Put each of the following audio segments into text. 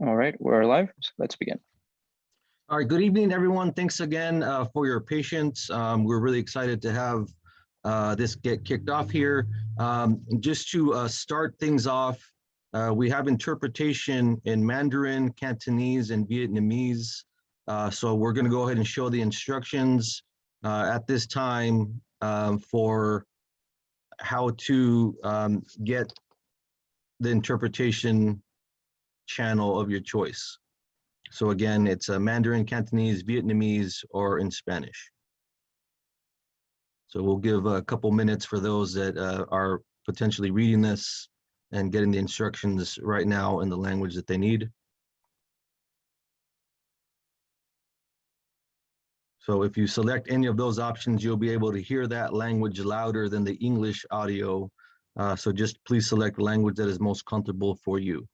All right, we're live, so let's begin. All right, good evening, everyone. Thanks again for your patience. We're really excited to have this get kicked off here. Just to start things off, we have interpretation in Mandarin, Cantonese, and Vietnamese. So we're going to go ahead and show the instructions at this time for how to get the interpretation channel of your choice. So again, it's a Mandarin, Cantonese, Vietnamese, or in Spanish. So we'll give a couple minutes for those that are potentially reading this and getting the instructions right now in the language that they need. So if you select any of those options, you'll be able to hear that language louder than the English audio. So just please select the language that is most comfortable for you.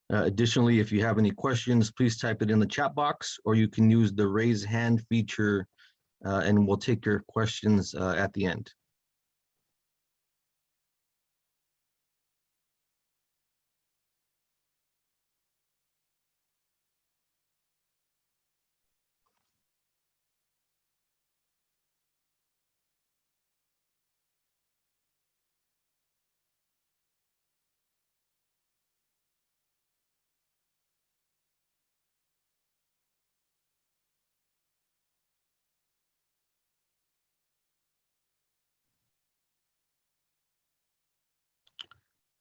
Additionally, if you have any questions, please type it in the chat box, or you can use the raise hand feature and we'll take your questions at the end.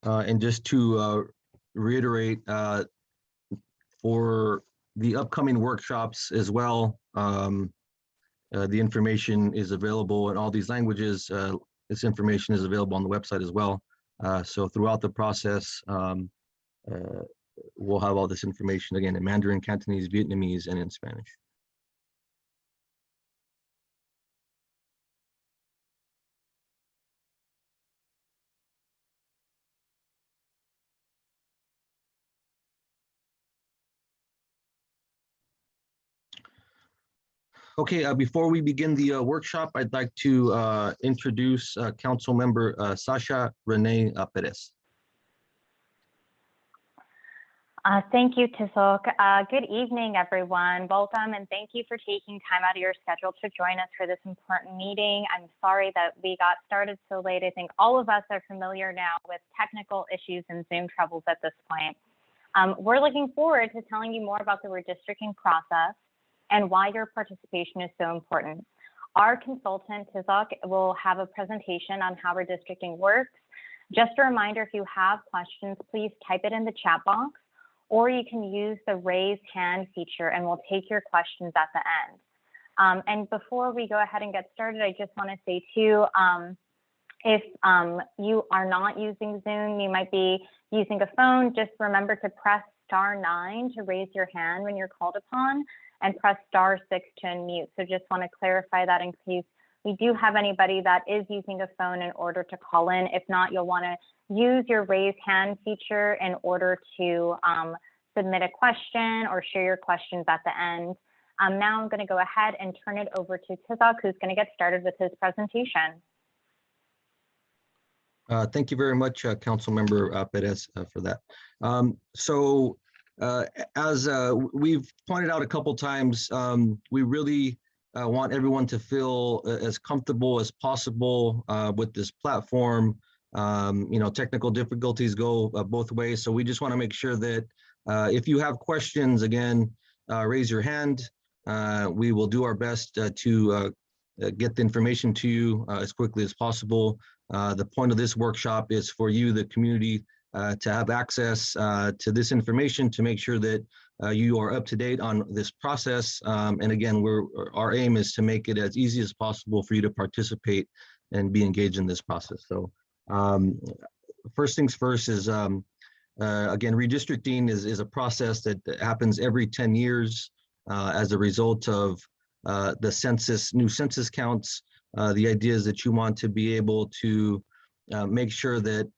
And just to reiterate, for the upcoming workshops as well, the information is available in all these languages. This information is available on the website as well. So throughout the process, we'll have all this information again in Mandarin, Cantonese, Vietnamese, and in Spanish. Okay, before we begin the workshop, I'd like to introduce Councilmember Sasha Renee Perez. Thank you, Tisok. Good evening, everyone. Welcome, and thank you for taking time out of your schedule to join us for this important meeting. I'm sorry that we got started so late. I think all of us are familiar now with technical issues and Zoom troubles at this point. We're looking forward to telling you more about the redistricting process and why your participation is so important. Our consultant, Tisok, will have a presentation on how redistricting works. Just a reminder, if you have questions, please type it in the chat box, or you can use the raise hand feature and we'll take your questions at the end. And before we go ahead and get started, I just want to say too, if you are not using Zoom, you might be using a phone, just remember to press *9 to raise your hand when you're called upon, and press *6 to unmute. So just want to clarify that in case we do have anybody that is using a phone in order to call in. If not, you'll want to use your raise hand feature in order to submit a question or share your questions at the end. Now I'm going to go ahead and turn it over to Tisok, who's going to get started with his presentation. Thank you very much, Councilmember Perez, for that. As we've pointed out a couple times, we really want everyone to feel as comfortable as possible with this platform. You know, technical difficulties go both ways, so we just want to make sure that if you have questions, again, raise your hand. We will do our best to get the information to you as quickly as possible. The point of this workshop is for you, the community, to have access to this information to make sure that you are up to date on this process. And again, our aim is to make it as easy as possible for you to participate and be engaged in this process. So first things first is, again, redistricting is a process that happens every 10 years as a result of the new census counts. The idea is that you want to be able to make sure that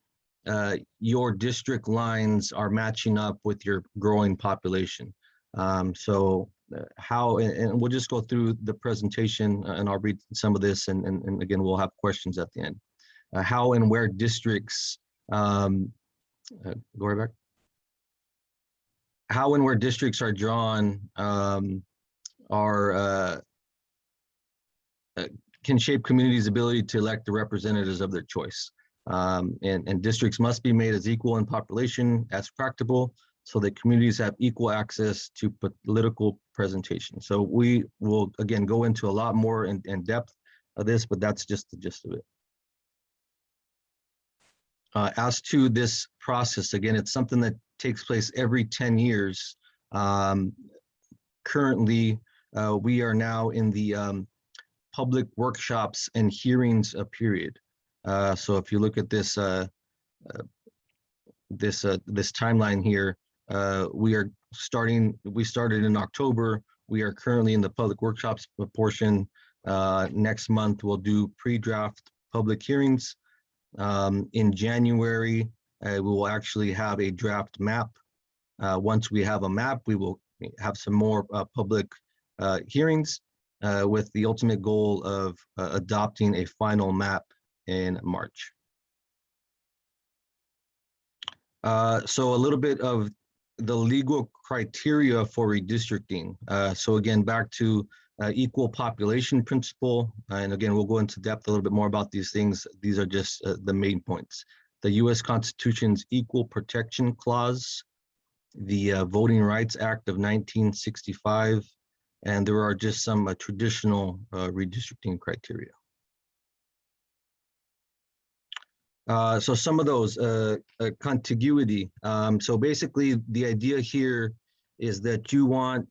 your district lines are matching up with your growing population. And we'll just go through the presentation and I'll read some of this and again, we'll have questions at the end. How and where districts, go right back. how and where districts are drawn can shape communities' ability to elect the representatives of their choice. And districts must be made as equal in population as practicable so that communities have equal access to political presentation. So we will, again, go into a lot more in depth of this, but that's just the gist of it. As to this process, again, it's something that takes place every 10 years. Currently, we are now in the public workshops and hearings period. So if you look at this this timeline here, we started in October. We are currently in the public workshops portion. Next month, we'll do pre-draft public hearings. In January, we will actually have a draft map. Once we have a map, we will have some more public hearings with the ultimate goal of adopting a final map in March. So a little bit of the legal criteria for redistricting. So again, back to equal population principle. And again, we'll go into depth a little bit more about these things. These are just the main points. The US Constitution's Equal Protection Clause, the Voting Rights Act of 1965, and there are just some traditional redistricting criteria. So some of those, contiguity. So basically the idea here is that you want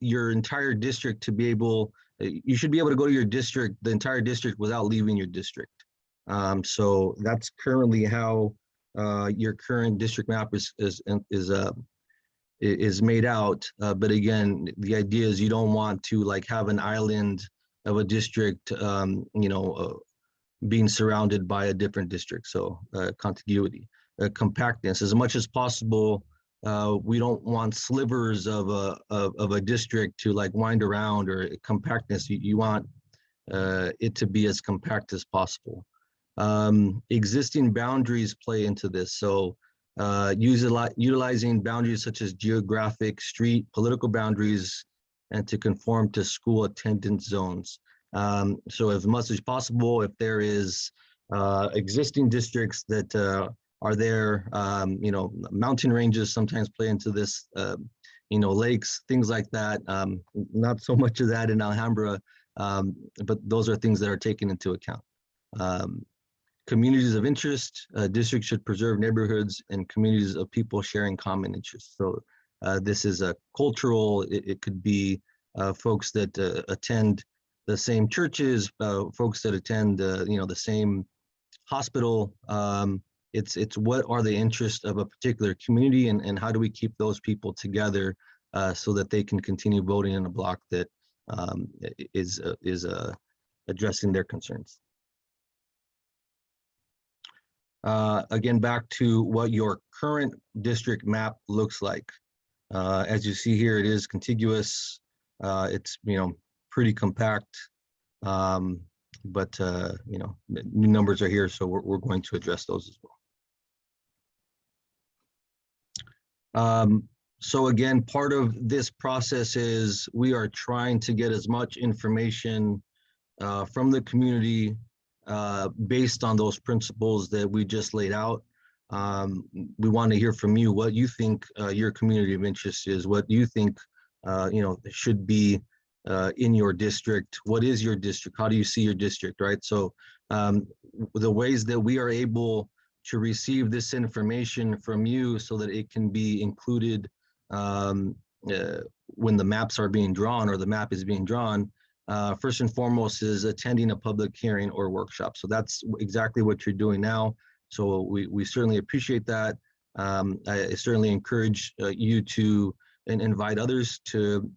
your entire district to be able, you should be able to go to your district, the entire district, without leaving your district. So that's currently how your current district map is made out. But again, the idea is you don't want to like have an island of a district, you know, being surrounded by a different district. So contiguity, compactness, as much as possible. We don't want slivers of a district to like wind around, or compactness. You want it to be as compact as possible. Existing boundaries play into this. So utilizing boundaries such as geographic, street, political boundaries, and to conform to school attendance zones. So as much as possible, if there is existing districts that are there, you know, mountain ranges sometimes play into this, you know, lakes, things like that. Not so much of that in Alhambra, but those are things that are taken into account. Communities of interest, districts should preserve neighborhoods and communities of people sharing common interests. So this is a cultural, it could be folks that attend the same churches, folks that attend, you know, the same hospital. It's what are the interests of a particular community, and how do we keep those people together so that they can continue voting in a block that is addressing their concerns. Again, back to what your current district map looks like. As you see here, it is contiguous. It's, you know, pretty compact, but you know, new numbers are here, so we're going to address those as well. So again, part of this process is we are trying to get as much information from the community based on those principles that we just laid out. We want to hear from you what you think your community of interest is, what you think you know, should be in your district. What is your district? How do you see your district, right? So the ways that we are able to receive this information from you so that it can be included when the maps are being drawn, or the map is being drawn, first and foremost is attending a public hearing or workshop. So that's exactly what you're doing now. So we certainly appreciate that. I certainly encourage you to invite others to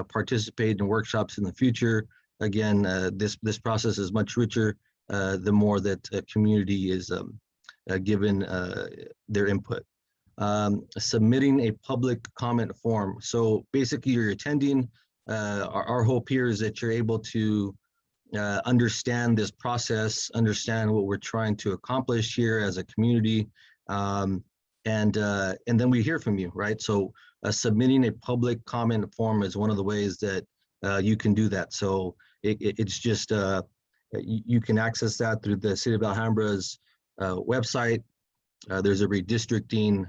participate in workshops in the future. Again, this process is much richer the more that a community is given their input. Submitting a public comment form. So basically you're attending. Our hope here is that you're able to understand this process, understand what we're trying to accomplish here as a community, then we hear from you, right? So submitting a public comment form is one of the ways that you can do that. So it's just, you can access that through the City of Alhambra's website. There's a redistricting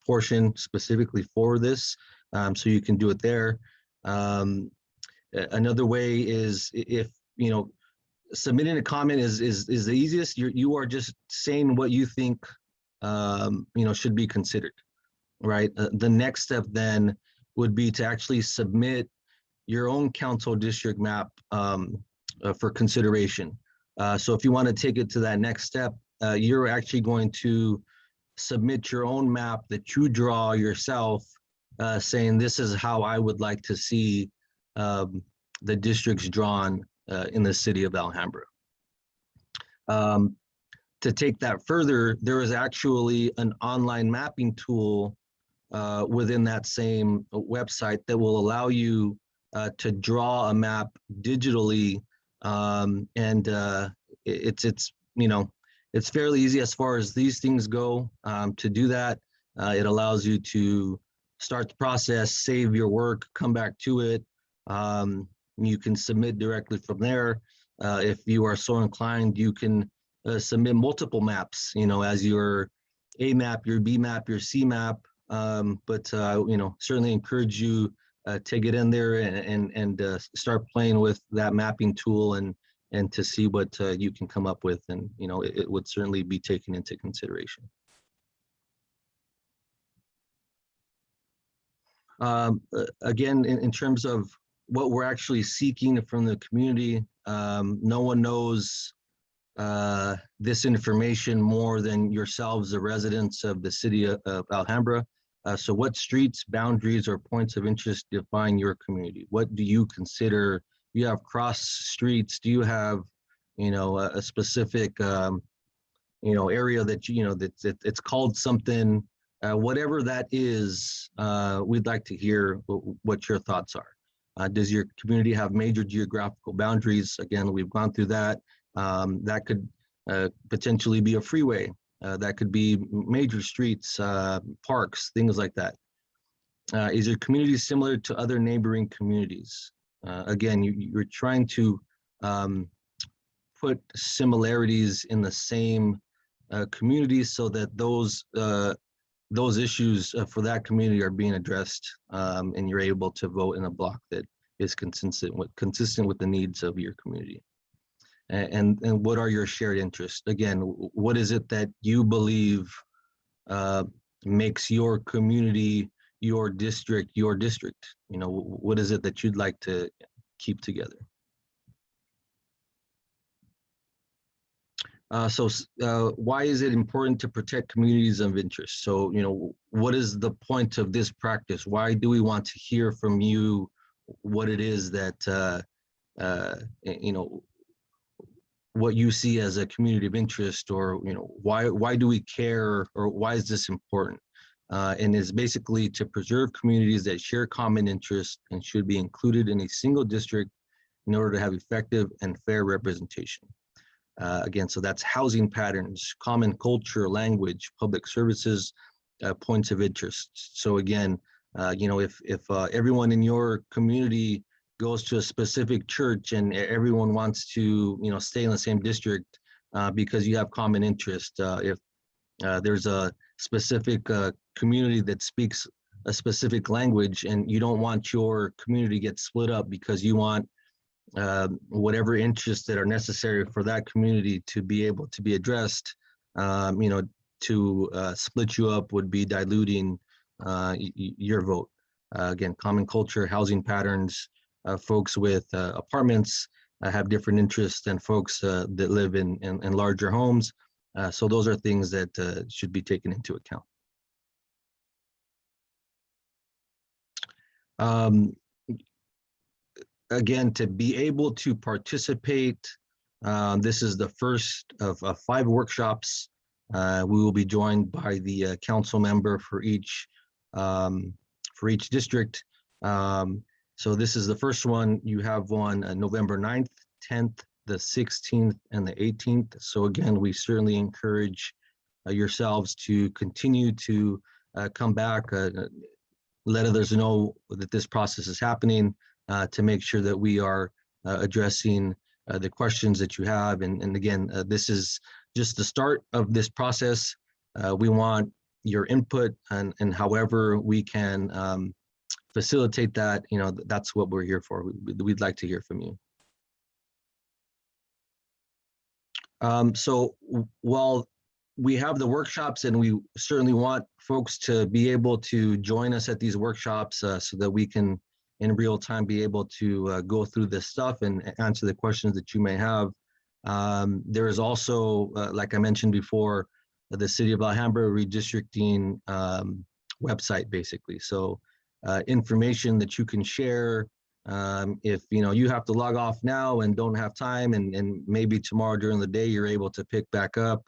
portion specifically for this, so you can do it there. Another way is if, submitting a comment is the easiest. You are just saying what you think, should be considered, right? The next step then would be to actually submit your own council district map for consideration. So if you want to take it to that next step, you're actually going to submit your own map that you draw yourself, saying this is how I would like to see the districts drawn in the city of Alhambra. To take that further, there is actually an online mapping tool within that same website that will allow you to draw a map digitally, it's fairly easy as far as these things go. To do that, it allows you to start the process, save your work, come back to it. You can submit directly from there. If you are so inclined, you can submit multiple maps, as your A map, your B map, your C map. Certainly encourage you to get in there and start playing with that mapping tool and to see what you can come up with, and it would certainly be taken into consideration. Again, in terms of what we're actually seeking from the community, no one knows this information more than yourselves, the residents of the city of Alhambra. So what streets, boundaries, or points of interest define your community? What do you consider? You have cross streets? Do you have, a specific, area that it's called something? Whatever that is, we'd like to hear what your thoughts are. Does your community have major geographical boundaries? Again, we've gone through that. That could potentially be a freeway. That could be major streets, parks, things like that. Is your community similar to other neighboring communities? Again, you're trying to put similarities in the same communities so that those issues for that community are being addressed, and you're able to vote in a block that is consistent with the needs of your community. And what are your shared interests? Again, what is it that you believe makes your community, your district, your district? What is it that you'd like to keep together? Why is it important to protect communities of interest? So, what is the point of this practice? Why do we want to hear from you what it is that, what you see as a community of interest, or why do we care, or why is this important? And is basically to preserve communities that share common interests and should be included in a single district in order to have effective and fair representation. Again, so that's housing patterns, common culture, language, public services, points of interest. So again, if everyone in your community goes to a specific church and everyone wants to, stay in the same district because you have common interest. If there's a specific community that speaks a specific language and you don't want your community to get split up because you want whatever interests that are necessary for that community to be able to be addressed, to split you up would be diluting your vote. Again, common culture, housing patterns, folks with apartments have different interests than folks that live in larger homes. So those are things that should be taken into account. Again, to be able to participate, this is the first of 5 workshops. We will be joined by the council member for each district. So this is the first one. You have one November 9th, 10th, the 16th, and the 18th. So again, we certainly encourage yourselves to continue to come back, let others know that this process is happening, to make sure that we are addressing the questions that you have. And again, this is just the start of this process. We want your input, and however we can facilitate that, that's what we're here for. We'd like to hear from you. So while we have the workshops, and we certainly want folks to be able to join us at these workshops so that we can in real time be able to go through this stuff and answer the questions that you may have. There is also, like I mentioned before, the City of Alhambra redistricting website, basically. So information that you can share. If you have to log off now and don't have time, and maybe tomorrow during the day you're able to pick back up,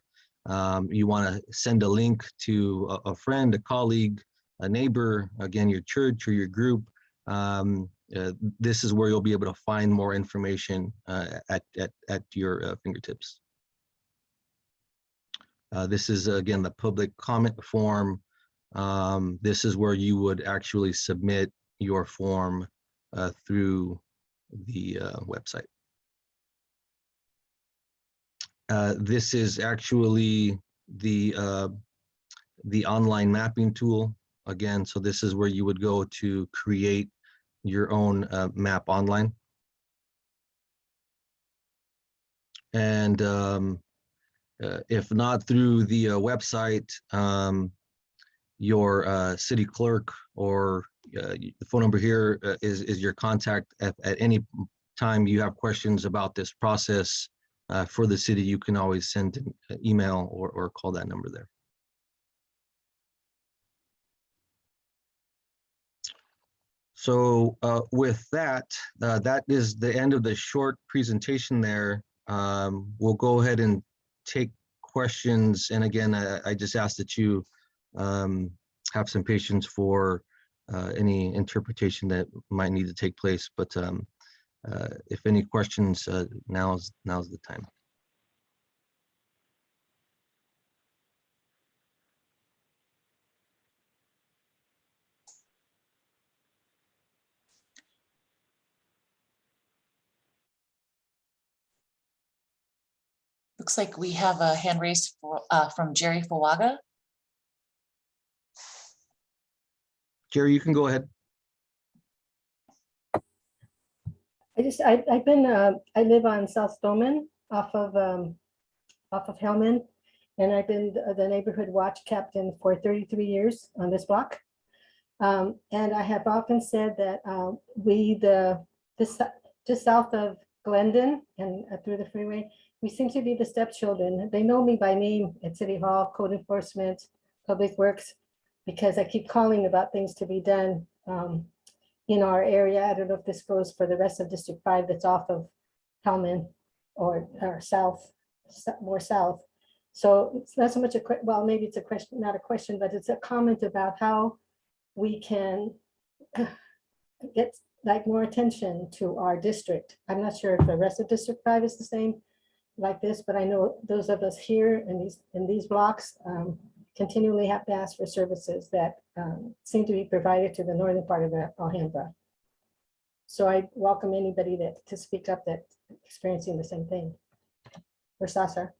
you want to send a link to a friend, a colleague, a neighbor, again, your church or your group. This is where you'll be able to find more information at your fingertips. This is, again, the public comment form. This is where you would actually submit your form through the website. This is actually the online mapping tool. Again, so this is where you would go to create your own map online. And if not through the website, your city clerk or the phone number here is your contact. At any time you have questions about this process for the city, you can always send an email or call that number there. So with that, that is the end of the short presentation there. We'll go ahead and take questions. And again, I just ask that you have some patience for any interpretation that might need to take place. But if any questions, now's the time. Looks like we have a hand raised from Jerry Fawaga. Jerry, you can go ahead. I live on South Stoneman off of Hellman, and I've been the neighborhood watch captain for 33 years on this block. And I have often said that just south of Glendon and through the freeway, we seem to be the stepchildren. They know me by name at City Hall, Code Enforcement, Public Works, because I keep calling about things to be done in our area. I don't know if this goes for the rest of District 5 that's off of Hellman or south, more south. So it's not so much well, maybe it's a question, not a question, but it's a comment about how we can get like more attention to our district. I'm not sure if the rest of District 5 is the same like this, but I know those of us here in these blocks continually have to ask for services that seem to be provided to the northern part of the Alhambra. So I welcome anybody to speak up that's experiencing the same thing. For Sasha.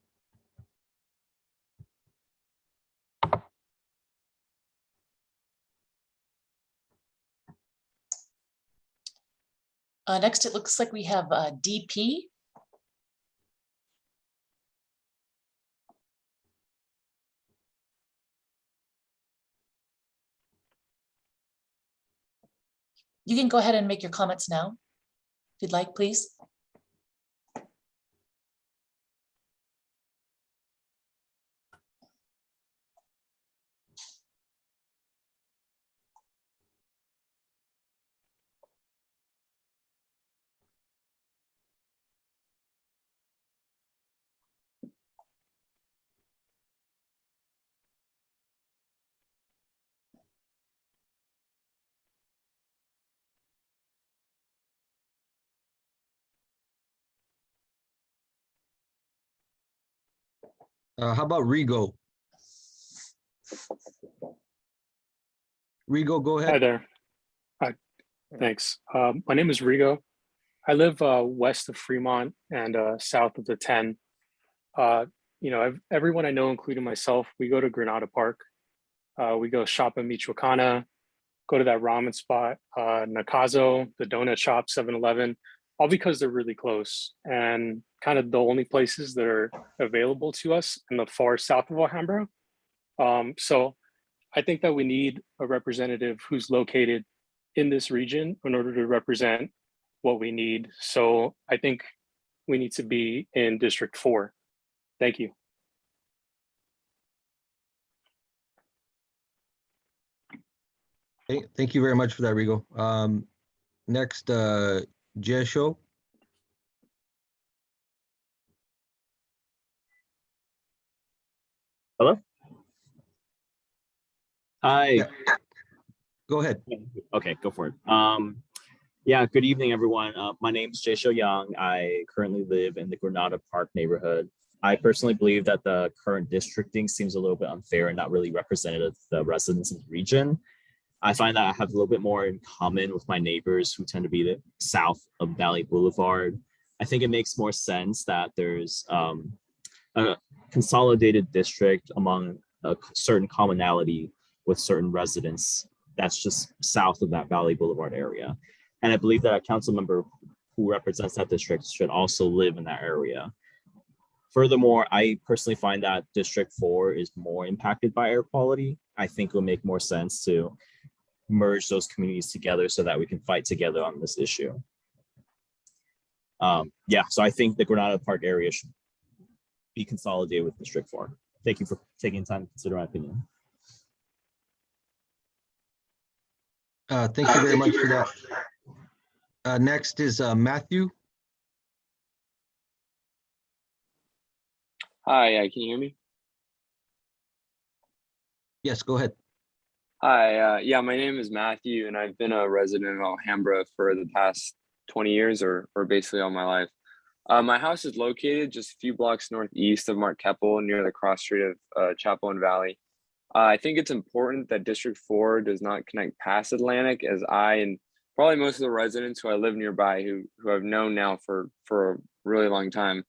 Next, it looks like we have DP. You can go ahead and make your comments now, if you'd like, please. How about Rigo? Rigo, go Hi ahead. there. Hi, thanks. My name is Rigo. I live west of Fremont and south of the 10. Everyone I know, including myself, we go to Granada Park. We go shop at Michoacana, go to that ramen spot, Nakazo, the donut shop, 7-Eleven, all because they're really close and kind of the only places that are available to us in the far south of Alhambra. So I think that we need a representative who's located in this region in order to represent what we need. So I think we need to be in District 4. Thank you. Thank you very much for that, Rigo. Next, Jesho. Hello? Hi. Yeah. Go ahead. Okay, go for it. Yeah, good evening, everyone. My name is Jae-Sho Young. I currently live in the Granada Park neighborhood. I personally believe that the current districting seems a little bit unfair and not really representative of the residents in the region. I find that I have a little bit more in common with my neighbors who tend to be the south of Valley Boulevard. I think it makes more sense that there's a consolidated district among a certain commonality with certain residents that's just south of that Valley Boulevard area. And I believe that a council member who represents that district should also live in that area. Furthermore, I personally find that District 4 is more impacted by air quality. I think it would make more sense to merge those communities together so that we can fight together on this issue. Yeah, so I think the Granada Park area should be consolidated with District 4. Thank you for taking time to consider my opinion. Thank you very much for that. Next is Matthew. Hi, can you hear me? Yes, go ahead. Hi, yeah, my name is Matthew, and I've been a resident of Alhambra for the past 20 years, or basically all my life. My house is located just a few blocks northeast of Mark Keppel, near the cross street of Chapel and Valley. I think it's important that District 4 does not connect past Atlantic, as I and probably most of the residents who I live nearby, who I've known now for a really long time,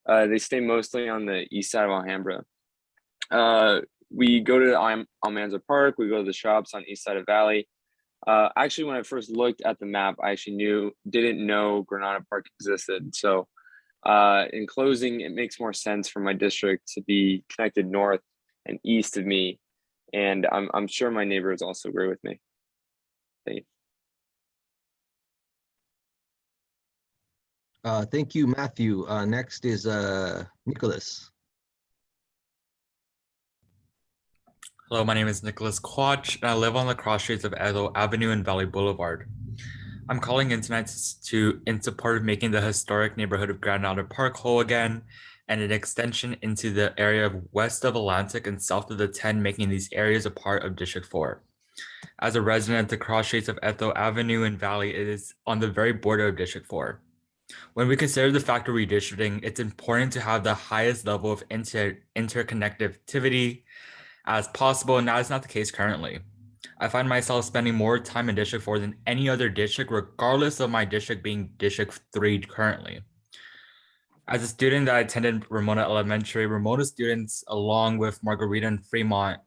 they stay mostly on the east side of Alhambra. We go to Almanza Park, we go to the shops on east side of Valley. Actually, when I first looked at the map, I actually didn't know Granada Park existed. So in closing, it makes more sense for my district to be connected north and east of me. And I'm sure my neighbors also agree with me. Thank you. Thank you, Matthew. Next is Nicholas. Hello, my name is Nicholas Quach, and I live on the cross streets of Edo Avenue and Valley Boulevard. I'm calling in tonight in support of making the historic neighborhood of Granada Park whole again, and an extension into the area of west of Atlantic and south of the 10, making these areas a part of District 4. As a resident of the cross streets of Edo Avenue and Valley, it is on the very border of District 4. When we consider the fact of redistricting, it's important to have the highest level of interconnectivity as possible, and that is not the case currently. I find myself spending more time in District 4 than any other district, regardless of my district being District 3 currently. As a student that attended Ramona Elementary, Ramona students, along with Margarita and Fremont,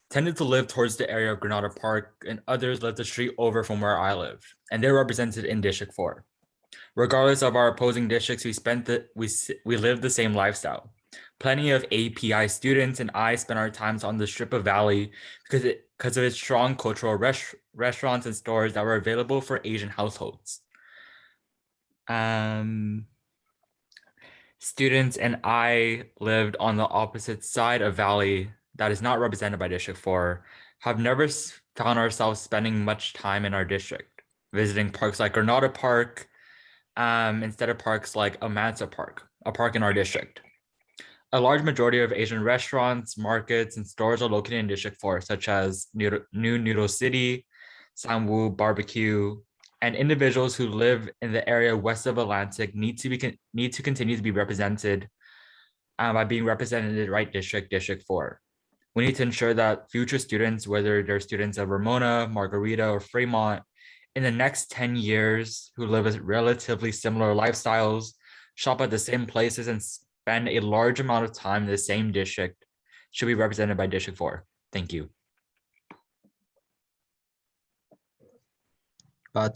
tended to live towards the area of Granada Park, and others lived the street over from where I live, and they're represented in District 4. Regardless of our opposing districts, we live the same lifestyle. Plenty of API students and I spend our times on the strip of Valley because of its strong cultural restaurants and stores that were available for Asian households. Students and I lived on the opposite side of Valley that is not represented by District 4, have never found ourselves spending much time in our district, visiting parks like Granada Park, instead of parks like Almanza Park, a park in our district. A large majority of Asian restaurants, markets, and stores are located in District 4, such as New Noodle City, Sanwoo Barbecue, and individuals who live in the area west of Atlantic need to continue to be represented by being represented in the right district, District 4. We need to ensure that future students, whether they're students of Ramona, Margarita, or Fremont, in the next 10 years who live with relatively similar lifestyles, shop at the same places, and spend a large amount of time in the same district should be represented by District 4. Thank you.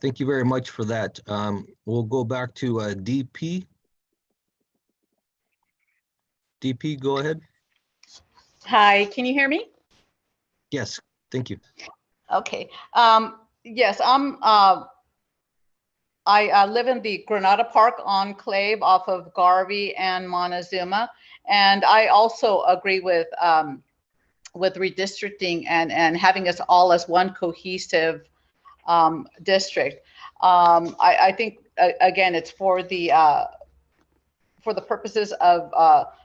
Thank you very much for that. We'll go back to DP. DP, go ahead. Hi, can you hear me? Yes, thank you. Okay. Yes, I live in the Granada Park enclave off of Garvey and Montezuma, and I also agree with redistricting and having us all as one cohesive district. I think again, it's for the purposes of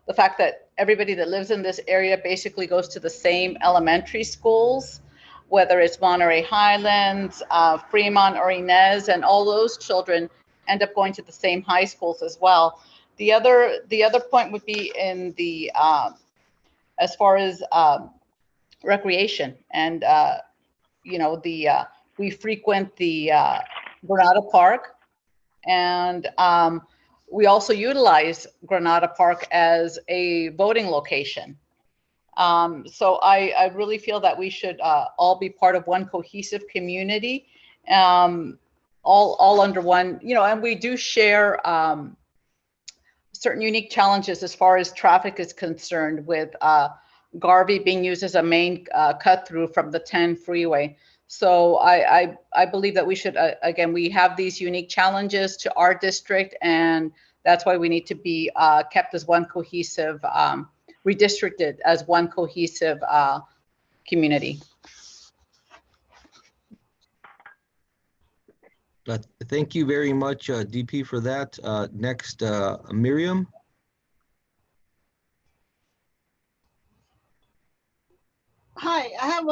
the fact that everybody that lives in this area basically goes to the same elementary schools, whether it's Monterey Highlands, Fremont, or Inez, and all those children end up going to the same high schools as well. The other point would be in the as far as recreation, and you know, we frequent the Granada Park, and we also utilize Granada Park as a voting location. So I really feel that we should all be part of one cohesive community, all under one, you know, and we do share certain unique challenges as far as traffic is concerned, with Garvey being used as a main cut through from the 10 freeway. So I believe that we should, again, we have these unique challenges to our district, and that's why we need to be kept as one cohesive, redistricted as one cohesive community. Thank you very much, DP, for that. Next, Miriam. Hi, I have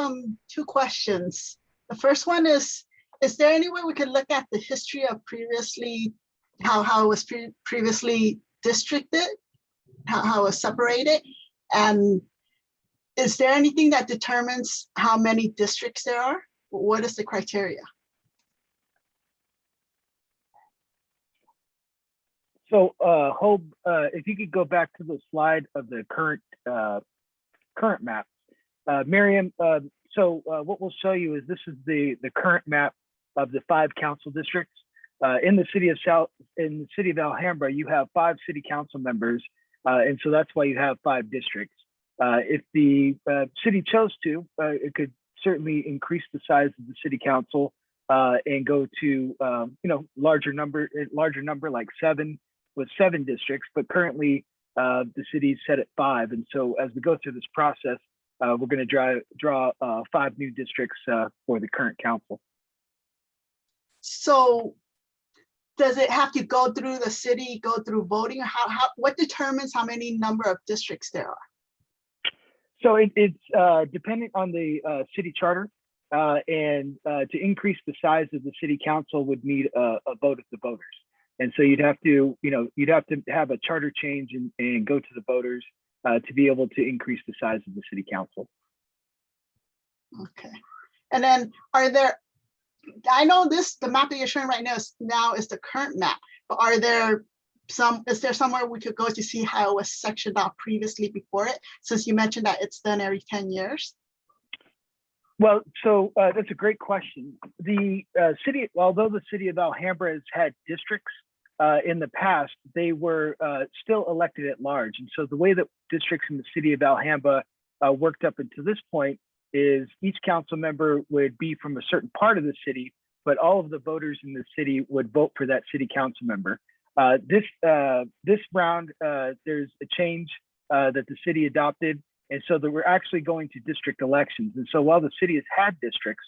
two questions. The first one is there any way we could look at the history of previously, how it was previously districted, how it was separated? And is there anything that determines how many districts there are? What is the criteria? So Hope, if you could go back to the slide of the current map. Miriam, so what we'll show you is this is the current map of the 5 council districts. In the city of Alhambra, you have 5 city council members, and so that's why you have 5 districts. If the city chose to, it could certainly increase the size of the city council and go to you know, larger number like 7, with 7 districts. But currently, the city's set at 5, and so as we go through this process, we're going to draw 5 new districts for the current council. So does it have to go through the city, go through voting? What determines how many number of districts there are? So it's dependent on the city charter, and to increase the size of the city council would need a vote of the voters. And so you'd have to have a charter change and go to the voters to be able to increase the size of the city council. Okay. And then I know the map that you're showing right now is the current map, but is there somewhere we could go to see how it was sectioned out previously before it, since you mentioned that it's done every 10 years? Well, so that's a great question. The city, although the city of Alhambra has had districts in the past, they were still elected at large. And so the way that districts in the city of Alhambra worked up until this point is each council member would be from a certain part of the city, but all of the voters in the city would vote for that city council member. This round, there's a change that the city adopted. And so that we're actually going to district elections. And so while the city has had districts,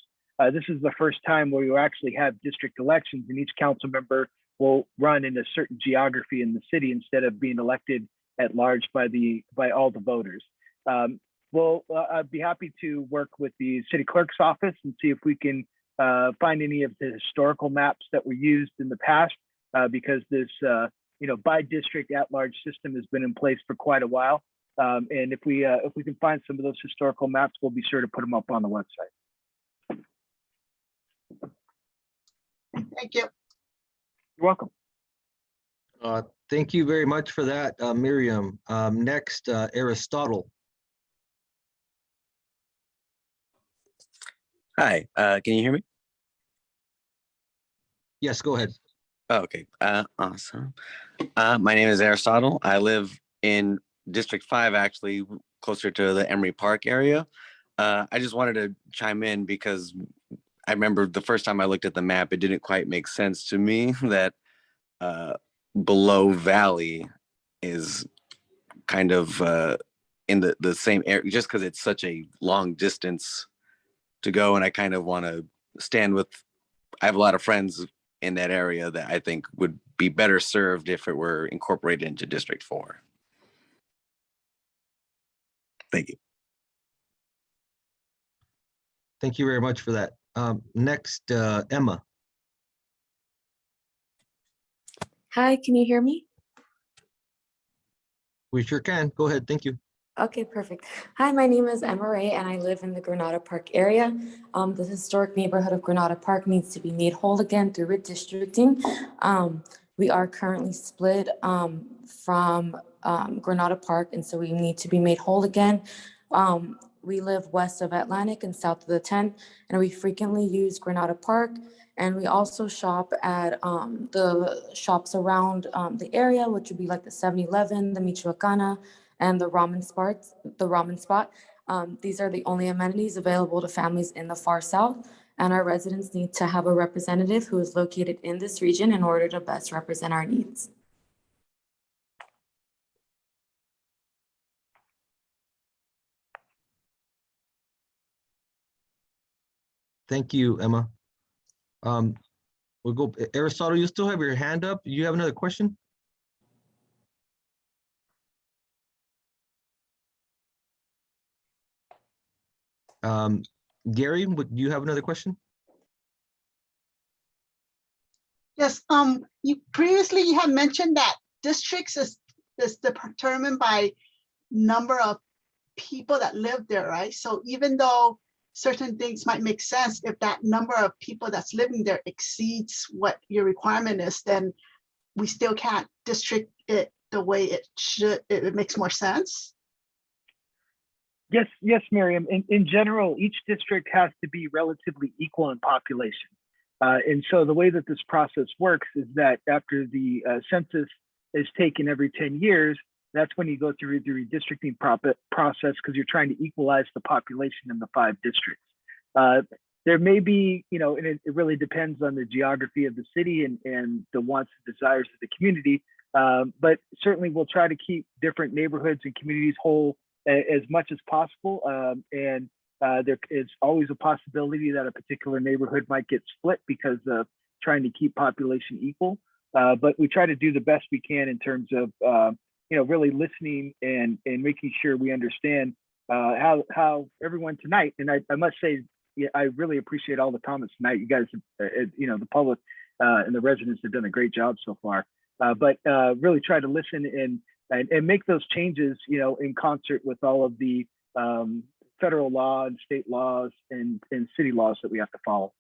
this is the first time where you actually have district elections, and each council member will run in a certain geography in the city instead of being elected at large by all the voters. I'd be happy to work with the city clerk's office and see if we can find any of the historical maps that were used in the past, because this by district at large system has been in place for quite a while. And if we can find some of those historical maps, we'll be sure to put them up on the website. Thank you. You're welcome. Thank you very much for that, Miriam. Next, Aristotle. Hi, can you hear me? Yes, go ahead. Oh, okay, awesome. My name is Aristotle. I live in District 5, actually, closer to the Emery Park area. I just wanted to chime in because I remember the first time I looked at the map, it didn't quite make sense to me that below Valley is kind of in the same area, just because it's such a long distance to go. And I kind of want to stand with, I have a lot of friends in that area that I think would be better served if it were incorporated into District 4. Thank you. Thank you very much for that. Next, Emma. Hi, can you hear me? We sure can. Go ahead. Thank you. Okay, perfect. Hi, my name is Emma Ray, and I live in the Granada Park area. The historic neighborhood of Granada Park needs to be made whole again through redistricting. We are currently split from Granada Park, and so we need to be made whole again. We live west of Atlantic and south of the 10, and we frequently use Granada Park. And we also shop at the shops around the area, which would be like the 7-Eleven, the Michoacana, and the ramen spot. These are the only amenities available to families in the far south, and our residents need to have a representative who is located in this region in order to best represent our needs. Thank you, Emma. We'll go, Aristotle, you still have your hand up? You have another question? Gary, would you have another question? Yes, you previously had mentioned that districts is determined by number of people that live there, right? So even though certain things might make sense, if that number of people that's living there exceeds what your requirement is, then we still can't district it the way it should. It makes more sense. Yes, Miriam. In general, each district has to be relatively equal in population. And so the way that this process works is that after the census is taken every 10 years, that's when you go through the redistricting process, because you're trying to equalize the population in the 5 districts. There may be, and it really depends on the geography of the city and the wants and desires of the community. But certainly we'll try to keep different neighborhoods and communities whole as much as possible. And there is always a possibility that a particular neighborhood might get split because of trying to keep population equal. But we try to do the best we can in terms of really listening and making sure we understand how everyone tonight, and I must say, I really appreciate all the comments tonight. You guys, the public and the residents have done a great job so far. But really try to listen and make those changes, in concert with all of the federal law and state laws and city laws that we have to follow.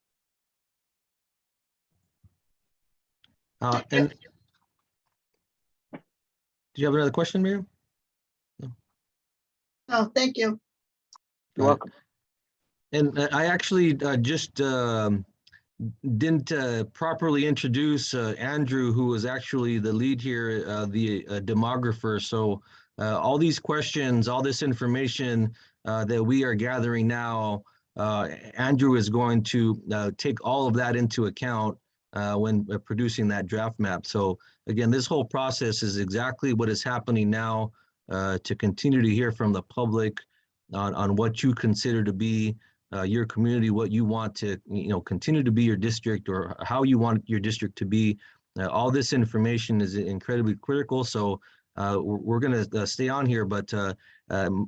And do you have another question, Miriam? No, thank you. You're welcome. And I actually just didn't properly introduce Andrew, who was actually the lead here, the demographer. So all these questions, all this information that we are gathering now, Andrew is going to take all of that into account when producing that draft map. So again, this whole process is exactly what is happening now, to continue to hear from the public on what you consider to be your community, what you want to continue to be your district, or how you want your district to be. All this information is incredibly critical. So we're going to stay on here, but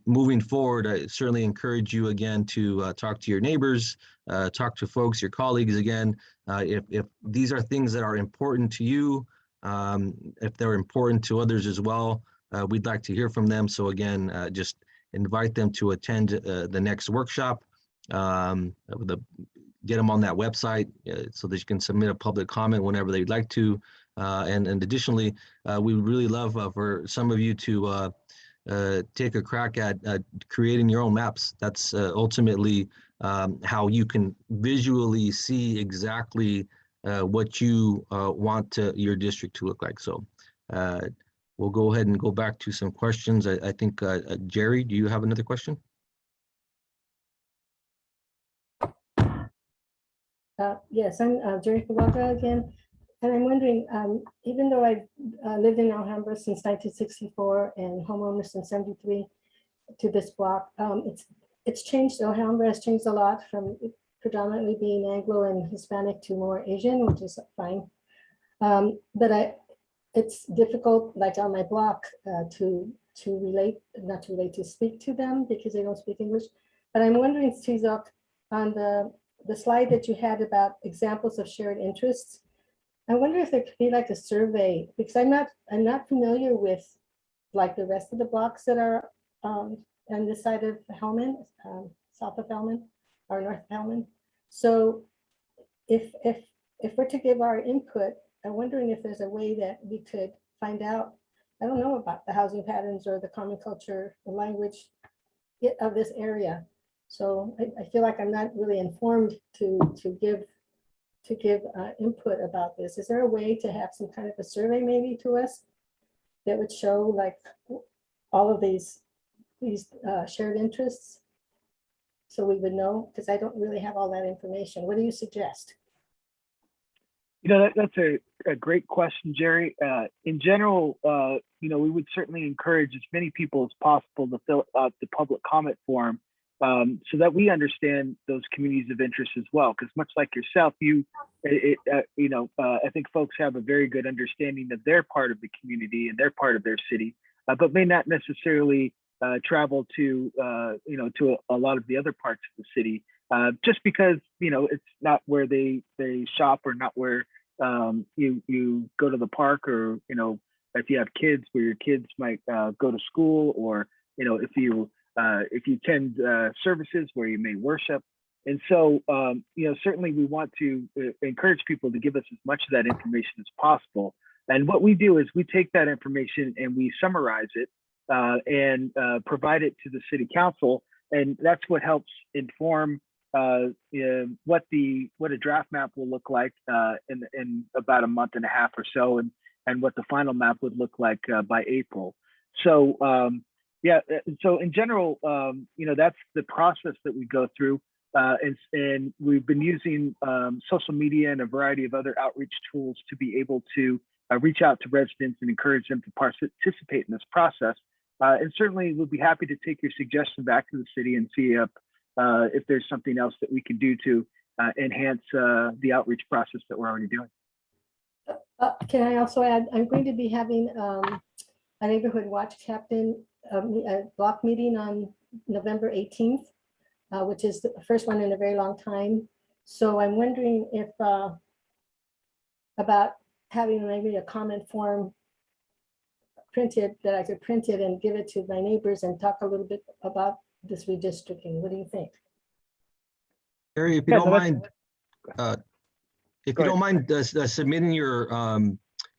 moving forward, I certainly encourage you again to talk to your neighbors, talk to folks, your colleagues again. If these are things that are important to you, if they're important to others as well, we'd like to hear from them. So again, just invite them to attend the next workshop. Get them on that website so that you can submit a public comment whenever they'd like to. And additionally, we would really love for some of you to take a crack at creating your own maps. That's ultimately how you can visually see exactly what you want your district to look like. So we'll go ahead and go back to some questions. I think, Jerry, do you have another question? Yes, I'm Jerry Fuaga again. And I'm wondering, even though I've lived in Alhambra since 1964 and homeowner since 73 to this block, it's changed. Alhambra has changed a lot from predominantly being Anglo and Hispanic to more Asian, which is fine. But it's difficult, like on my block, to relate, not to relate, to speak to them because they don't speak English. But I'm wondering, Tizok, on the slide that you had about examples of shared interests, I wonder if there could be like a survey, because I'm not familiar with like the rest of the blocks that are on this side of Hellman, south of Hellman or north of Hellman. So if we're to give our input, I'm wondering if there's a way that we could find out, I don't know about the housing patterns or the common culture, the language of this area. So I feel like I'm not really informed to give input about this. Is there a way to have some kind of a survey maybe to us that would show like all of these shared interests so we would know? Because I don't really have all that information. What do you suggest? You know, that's a great question, Jerry. In general, you know, we would certainly encourage as many people as possible to fill out the public comment form so that we understand those communities of interest as well. Because much like yourself, I think folks have a very good understanding of their part of the community and their part of their city, but may not necessarily travel to to a lot of the other parts of the city, just because it's not where they shop or not where you go to the park, or if you have kids where your kids might go to school, or if you attend services where you may worship. And so certainly we want to encourage people to give us as much of that information as possible. And what we do is we take that information and we summarize it and provide it to the city council, and that's what helps inform what a draft map will look like in about a month and a half or so, and what the final map would look like by April. So so in general, that's the process that we go through, and we've been using social media and a variety of other outreach tools to be able to reach out to residents and encourage them to participate in this process. And certainly we'll be happy to take your suggestion back to the city and see if there's something else that we can do to enhance the outreach process that we're already doing. Can I also add, I'm going to be having a neighborhood watch captain block meeting on November 18th, which is the first one in a very long time. So I'm wondering if about having maybe a comment form printed, that I could print it and give it to my neighbors and talk a little bit about this redistricting. What do you think? Harry, if you don't mind, submitting your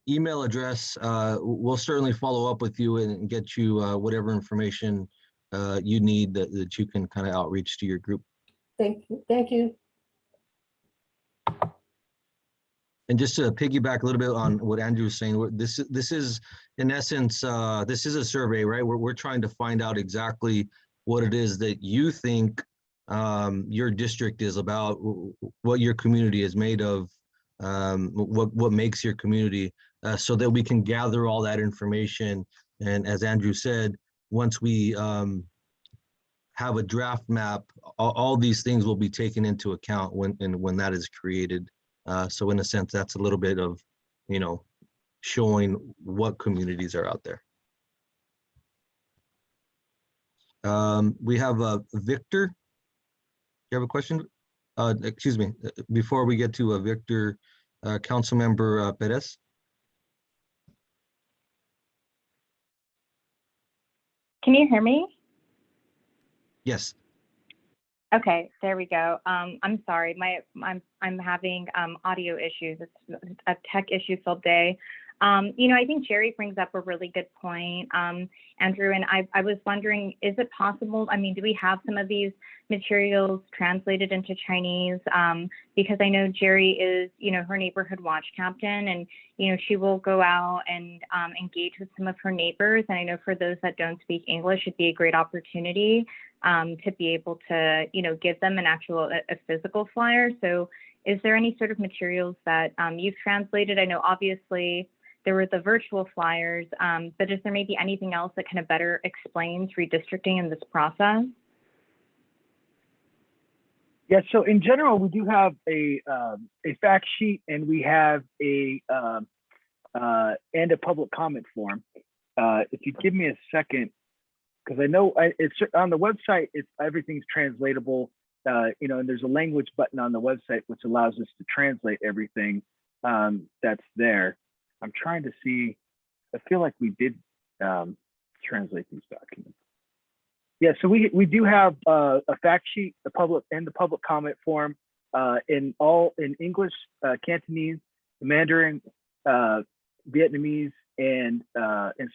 email address, we'll certainly follow up with you and get you whatever information you need that you can kind of outreach to your group. Thank you. And just to piggyback a little bit on what Andrew was saying, this is in essence, this is a survey, right? We're trying to find out exactly what it is that you think your district is about, what your community is made of, what makes your community, so that we can gather all that information. And as Andrew said, once we have a draft map, all these things will be taken into account when that is created. So in a sense, that's a little bit of, showing what communities are out there. We have Victor. You have a question? Excuse me, before we get to Victor, Councilmember Perez. Can you hear me? Yes. Okay, there we go. I'm sorry, I'm having audio issues. It's a tech issues all day. I think Jerry brings up a really good point, Andrew, and I was wondering, is it possible, do we have some of these materials translated into Chinese? Because I know Jerry is, her neighborhood watch captain, and, she will go out and engage with some of her neighbors. And I know for those that don't speak English, it'd be a great opportunity to be able to, give them an actual, a physical flyer. So is there any sort of materials that you've translated? I know obviously there were the virtual flyers, but is there maybe anything else that kind of better explains redistricting in this process? Yeah, so in general, we do have a fact sheet, and we have a public comment form. If you give me a second, because I know it's on the website, everything's translatable, and there's a language button on the website which allows us to translate everything that's there. I'm trying to see. I feel like we did translate these documents. Yeah, so we do have a fact sheet, the public comment form in English, Cantonese, Mandarin, Vietnamese, and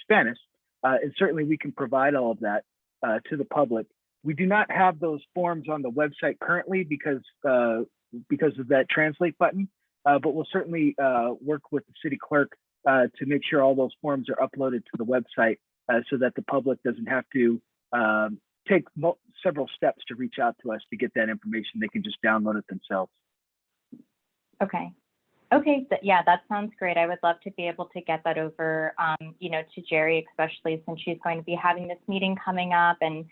Spanish. And certainly we can provide all of that to the public. We do not have those forms on the website currently because of that translate button, but we'll certainly work with the city clerk to make sure all those forms are uploaded to the website so that the public doesn't have to take several steps to reach out to us to get that information. They can just download it themselves. Okay. Yeah, that sounds great. I would love to be able to get that over, to Jerry, especially since she's going to be having this meeting coming up, and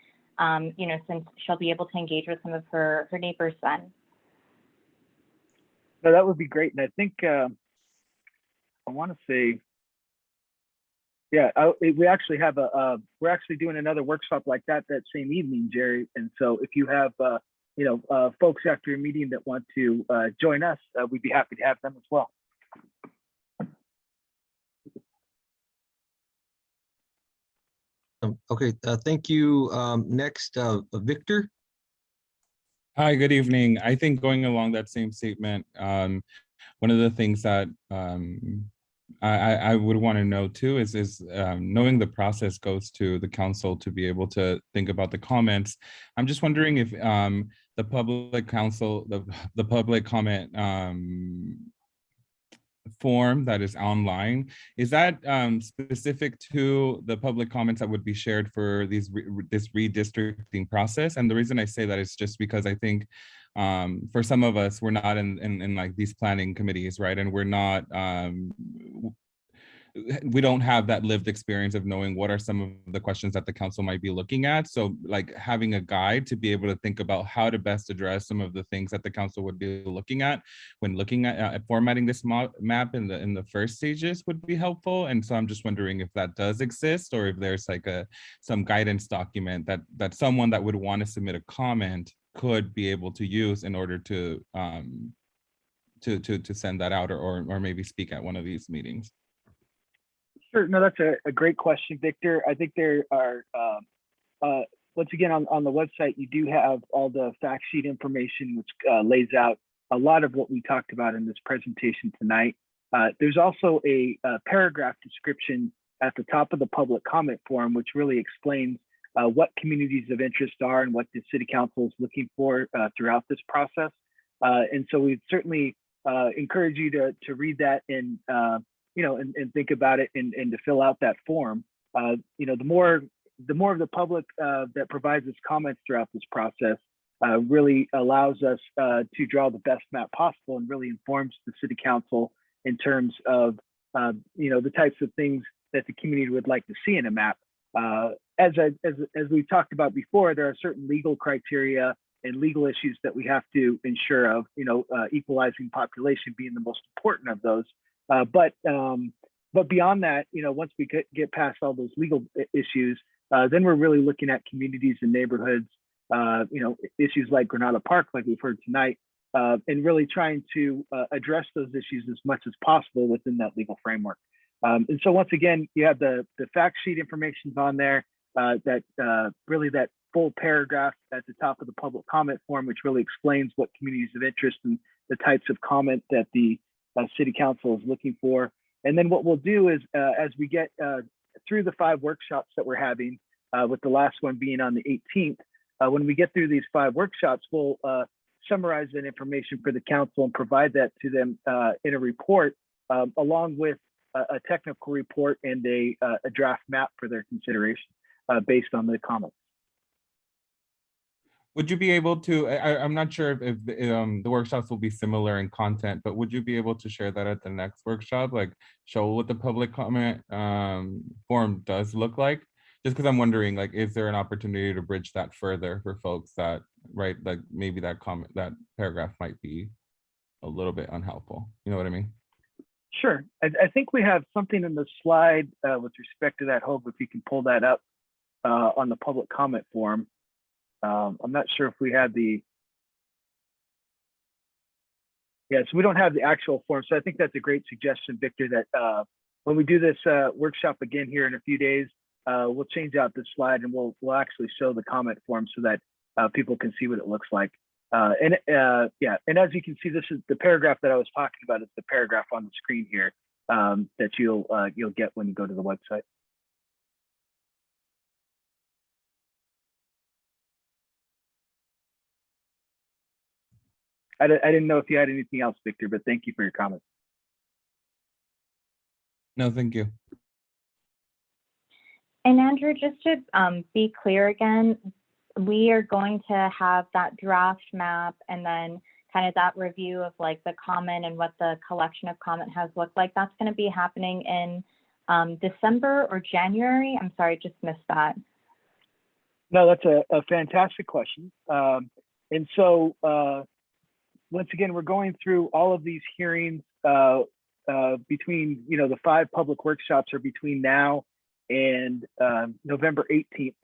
since she'll be able to engage with some of her neighbors then. No, that would be great. And I think I want to say, yeah, we actually have we're actually doing another workshop like that same evening, Jerry. And so if you have folks after your meeting that want to join us, we'd be happy to have them as well. Okay, thank you. Next, Victor. Hi, good evening. I think going along that same statement, one of the things that I would want to know too is knowing the process goes to the council to be able to think about the comments. I'm just wondering if the public council, the public comment form that is online, is that specific to the public comments that would be shared for this redistricting process? And the reason I say that is just because I think for some of us, we're not in like these planning committees, right? And we're not, we don't have that lived experience of knowing what are some of the questions that the council might be looking at. So like having a guide to be able to think about how to best address some of the things that the council would be looking at when looking at formatting this map in the first stages would be helpful. And so I'm just wondering if that does exist, or if there's like some guidance document that someone that would want to submit a comment could be able to use in order to send that out, or maybe speak at one of these meetings. Sure. No, that's a great question, Victor. I think there are, once again, on the website, you do have all the fact sheet information, which lays out a lot of what we talked about in this presentation tonight. There's also a paragraph description at the top of the public comment form, which really explains what communities of interest are and what the city council is looking for throughout this process. And so we certainly encourage you to read that and think about it and to fill out that form. The more of the public that provides us comments throughout this process really allows us to draw the best map possible, and really informs the city council in terms of the types of things that the community would like to see in a map. As we've talked about before, there are certain legal criteria and legal issues that we have to ensure of, equalizing population being the most important of those. But beyond that, once we get past all those legal issues, then we're really looking at communities and neighborhoods, issues like Granada Park, like we've heard tonight, and really trying to address those issues as much as possible within that legal framework. And so once again, you have the fact sheet information on there. really that full paragraph at the top of the public comment form, which really explains what communities of interest and the types of comment that the city council is looking for. And then what we'll do is as we get through the 5 workshops that we're having, with the last one being on the 18th, when we get through these 5 workshops, we'll summarize that information for the council and provide that to them in a report, along with a technical report and a draft map for their consideration based on the comments. Would you be able to, I'm not sure if the workshops will be similar in content, but would you be able to share that at the next workshop? Like show what the public comment form does look like? Just because I'm wondering, like, is there an opportunity to bridge that further for folks that, right, like maybe that comment, that paragraph might be a little bit unhelpful. You know what I mean? Sure. I think we have something in the slide with respect to that. Hope if you can pull that up on the public comment form. I'm not sure if we had the, so we don't have the actual form. So I think that's a great suggestion, Victor, that when we do this workshop again here in a few days, we'll change out the slide and we'll actually show the comment form so that people can see what it looks like. And as you can see, this is the paragraph that I was talking about. It's the paragraph on the screen here that you'll get when you go to the website. I didn't know if you had anything else, Victor, but thank you for your comments. No, thank you. And Andrew, just to be clear again, we are going to have that draft map and then kind of that review of like the comment and what the collection of comment has looked like. That's going to be happening in December or January. I'm sorry, just missed that. No, that's a fantastic question. And so once again, we're going through all of these hearings between, the 5 public workshops are between now and November 18th.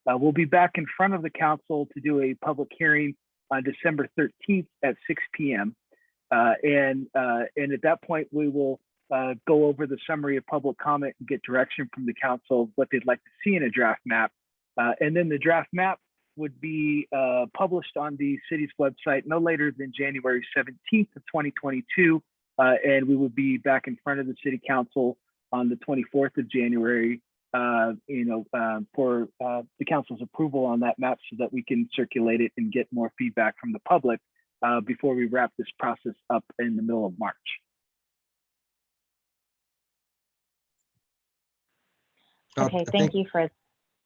We'll be back in front of the council to do a public hearing on December 13th at 6 p.m. And at that point, we will go over the summary of public comment and get direction from the council, what they'd like to see in a draft map. And then the draft map would be published on the city's website no later than January 17th of 2022. And we would be back in front of the city council on the 24th of January, for the council's approval on that map so that we can circulate it and get more feedback from the public before we wrap this process up in the middle of March. Okay, thank you for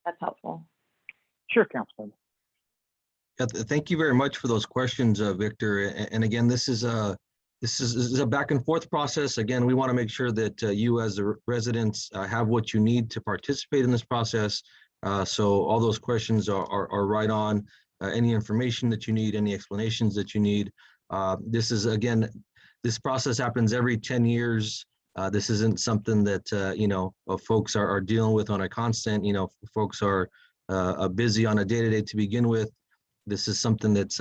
that's helpful. Sure, Councilmember. Yeah, thank you very much for those questions, Victor. And again, this is a back and forth process. Again, we want to make sure that you as the residents have what you need to participate in this process. So all those questions are right on. Any information that you need, any explanations that you need. This is, again, this process happens every 10 years. This isn't something that, folks are dealing with on a constant, folks are busy on a day-to-day to begin with. This is something that's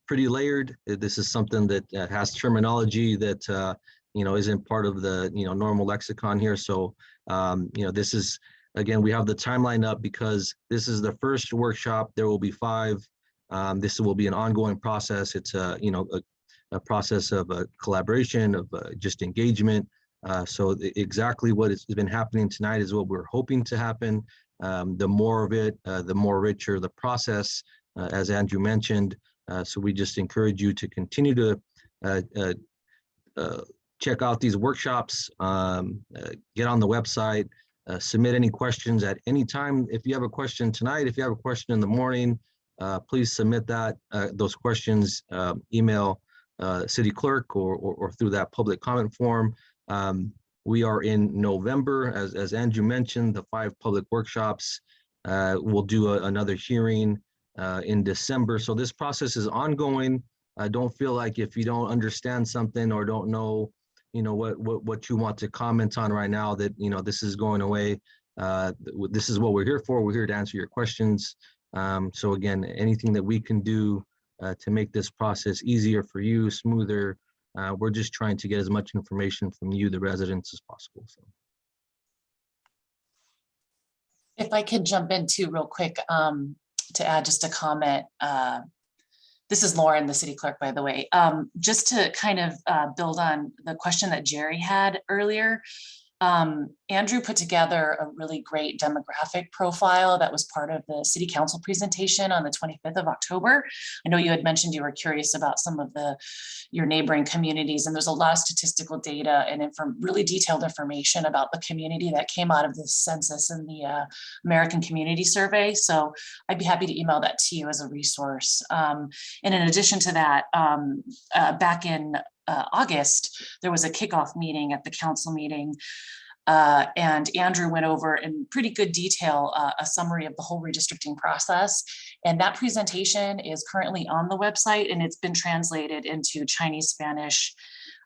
pretty layered. This is something that has terminology that, isn't part of the, normal lexicon here. So, this is, again, we have the timeline up because this is the first workshop. There will be 5. This will be an ongoing process. It's a process of collaboration, of just engagement. So exactly what has been happening tonight is what we're hoping to happen. The more of it, the more richer the process, as Andrew mentioned. So we just encourage you to continue to check out these workshops, get on the website, submit any questions at any time. If you have a question tonight, if you have a question in the morning, please submit those questions, email city clerk or through that public comment form. We are in November, as Andrew mentioned, the 5 public workshops. We'll do another hearing in December. So this process is ongoing. I don't feel like if you don't understand something or don't know, what you want to comment on right now, that, this is going away. This is what we're here for. We're here to answer your questions. So again, anything that we can do to make this process easier for you, smoother, we're just trying to get as much information from you, the residents, as possible. So. If I could jump in too real quick to add just a comment. This is Lauren, the city clerk, by the way. Just to kind of build on the question that Jerry had earlier. Andrew put together a really great demographic profile that was part of the city council presentation on the 25th of October. I know you had mentioned you were curious about some of your neighboring communities, and there's a lot of statistical data and really detailed information about the community that came out of the census and the American Community Survey. So I'd be happy to email that to you as a resource. And in addition to that, back in August, there was a kickoff meeting at the council meeting. And Andrew went over in pretty good detail a summary of the whole redistricting process. And that presentation is currently on the website, and it's been translated into Chinese, Spanish,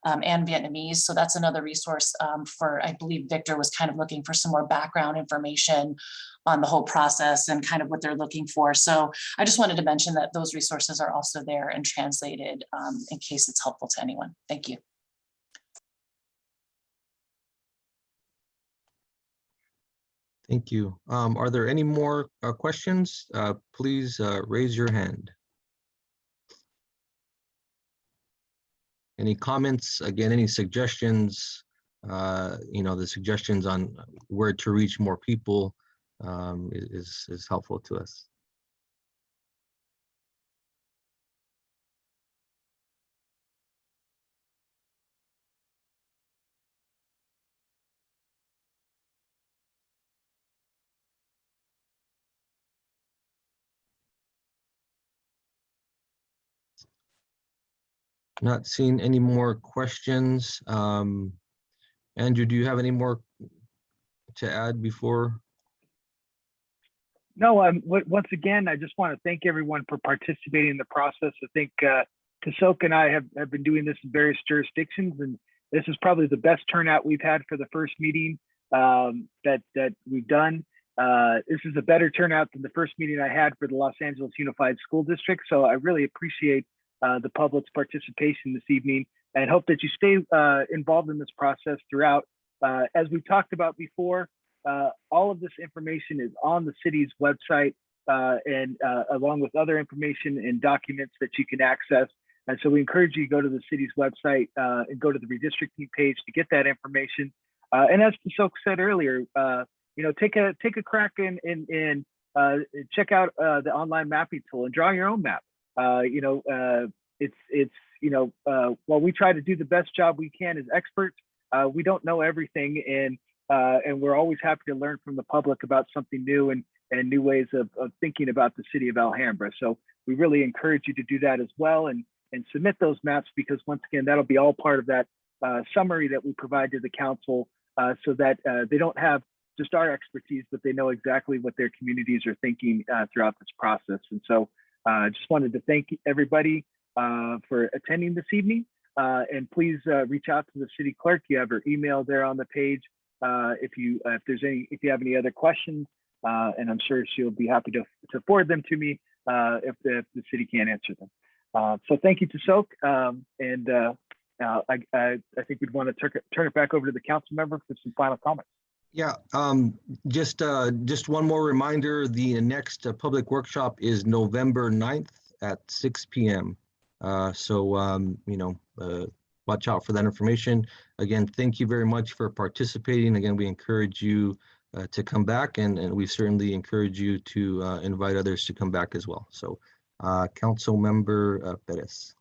and Vietnamese. So that's another resource for, I believe Victor was kind of looking for some more background information on the whole process and kind of what they're looking for. So I just wanted to mention that those resources are also there and translated in case it's helpful to anyone. Thank you. Thank you. Are there any more questions? Please raise your hand. Any comments? Again, any suggestions? The suggestions on where to reach more people is helpful to us. Not seeing any more questions. Andrew, do you have any more to add before? No, once again, I just want to thank everyone for participating in the process. I think Tasok and I have been doing this in various jurisdictions, and this is probably the best turnout we've had for the first meeting that we've done. This is a better turnout than the first meeting I had for the Los Angeles Unified School District. So I really appreciate the public's participation this evening, and hope that you stay involved in this process throughout. As we talked about before, all of this information is on the city's website and along with other information and documents that you can access. And so we encourage you to go to the city's website and go to the redistricting page to get that information. And as Tasok said earlier, take a crack and check out the online mapping tool and draw your own map. While we try to do the best job we can as experts, we don't know everything, and we're always happy to learn from the public about something new and new ways of thinking about the city of Alhambra. So we really encourage you to do that as well and submit those maps, because once again, that'll be all part of that summary that we provide to the council, so that they don't have just our expertise, but they know exactly what their communities are thinking throughout this process. And so I just wanted to thank everybody for attending this evening, and please reach out to the city clerk. You have her email there on the page if you have any other questions, and I'm sure she'll be happy to forward them to me if the city can't answer them. So thank you to Soak, and I think we'd want to turn it back over to the council member for some final comments. Yeah, just one more reminder, the next public workshop is November 9th at 6 p.m. Watch out for that information. Again, thank you very much for participating. Again, we encourage you to come back, and we certainly encourage you to invite others to come back as well. So, Councilmember Perez.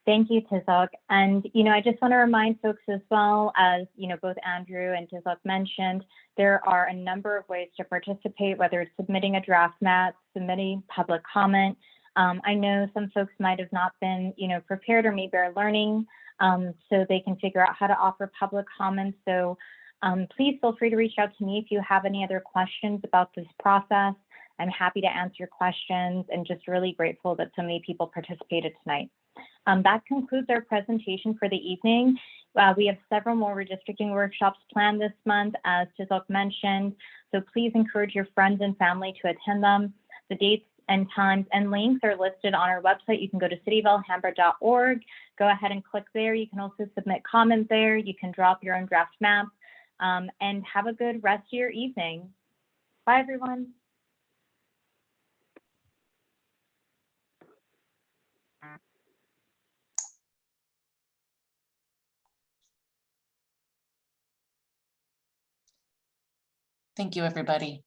Thank you, Tizok. And, I just want to remind folks as well, as, both Andrew and Tizok mentioned, there are a number of ways to participate, whether it's submitting a draft map, submitting public comment. I know some folks might have not been, prepared, or maybe are learning, so they can figure out how to offer public comments. So please feel free to reach out to me if you have any other questions about this process. I'm happy to answer questions, and just really grateful that so many people participated tonight. That concludes our presentation for the evening. We have several more redistricting workshops planned this month, as Tizok mentioned, so please encourage your friends and family to attend them. The dates and times and links are listed on our website. You can go to cityofalhambra.org, go ahead and click there. You can also submit comments there. You can drop your own draft map. and have a good rest of your evening. Bye, everyone. Thank you, everybody.